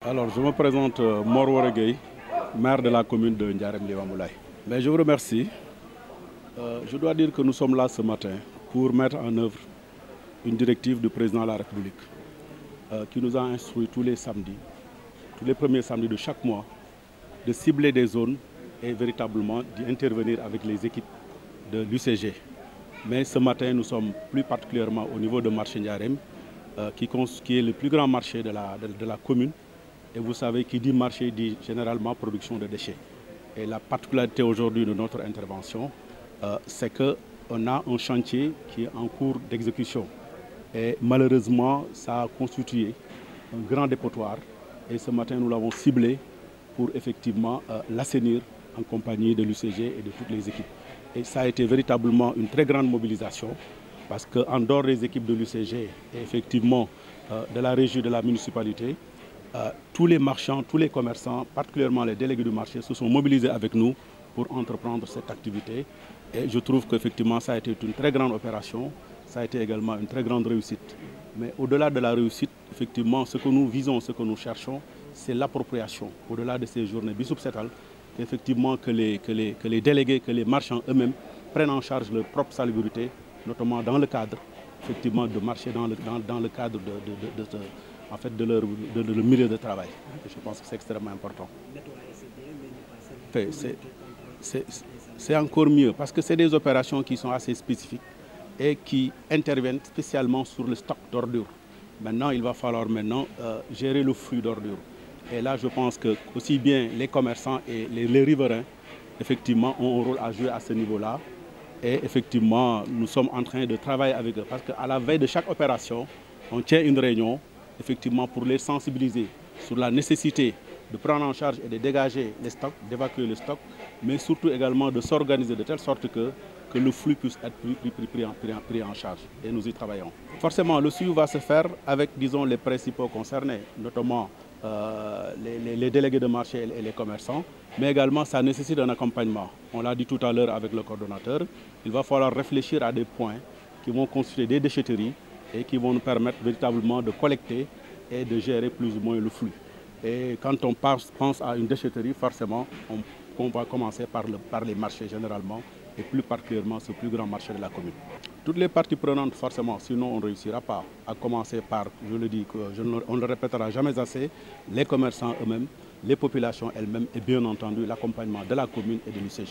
Alors, je me présente Mor Woré Gueye, maire de la commune de Ndiarème Limamoulaye. Mais je vous remercie. Je dois dire que nous sommes là ce matin pour mettre en œuvre une directive du président de la République qui nous a instruit tous les samedis, tous les premiers samedis de chaque mois, de cibler des zones et véritablement d'y intervenir avec les équipes de l'UCG. Mais ce matin, nous sommes plus particulièrement au niveau de marché Ndiarème, qui est le plus grand marché de la commune. Et vous savez, qui dit marché dit généralement production de déchets. Et la particularité aujourd'hui de notre intervention, c'est qu'on a un chantier qui est en cours d'exécution. Et malheureusement, ça a constitué un grand dépotoir. Et ce matin, nous l'avons ciblé pour effectivement l'assainir en compagnie de l'UCG et de toutes les équipes. Et ça a été véritablement une très grande mobilisation parce qu'en dehors des équipes de l'UCG et effectivement de la régie de la municipalité, tous les marchands, tous les commerçants, particulièrement les délégués du marché, se sont mobilisés avec nous pour entreprendre cette activité. Et je trouve qu'effectivement, ça a été une très grande opération, ça a été également une très grande réussite. Mais au-delà de la réussite, effectivement, ce que nous visons, ce que nous cherchons, c'est l'appropriation. Au-delà de ces journées Bissoub Setal, effectivement que les délégués, que les marchands eux-mêmes prennent en charge leur propre salubrité, notamment dans le cadre effectivement, de marcher dans le cadre de leur milieu de travail. Je pense que c'est extrêmement important. C'est encore mieux parce que c'est des opérations qui sont assez spécifiques et qui interviennent spécialement sur le stock d'ordures. Maintenant, il va falloir gérer le flux d'ordures. Et là, je pense que aussi bien les commerçants et les riverains, effectivement, ont un rôle à jouer à ce niveau-là. Et effectivement, nous sommes en train de travailler avec eux parce qu'à la veille de chaque opération, on tient une réunion effectivement pour les sensibiliser sur la nécessité de prendre en charge et de dégager les stocks, d'évacuer les stocks, mais surtout également de s'organiser de telle sorte que le flux puisse être pris en charge. Et nous y travaillons. Forcément, le suivi va se faire avec, disons, les principaux concernés, notamment les délégués de marché et les commerçants, mais également ça nécessite un accompagnement. On l'a dit tout à l'heure avec le coordonnateur, il va falloir réfléchir à des points qui vont constituer des déchetteries et qui vont nous permettre véritablement de collecter et de gérer plus ou moins le flux. Et quand on pense à une déchetterie, forcément, on va commencer par les marchés généralement, et plus particulièrement ce plus grand marché de la commune. Toutes les parties prenantes, forcément, sinon on ne réussira pas, à commencer par, je le dis, on ne le répétera jamais assez, les commerçants eux-mêmes, les populations elles-mêmes et bien entendu l'accompagnement de la commune et de l'UCG.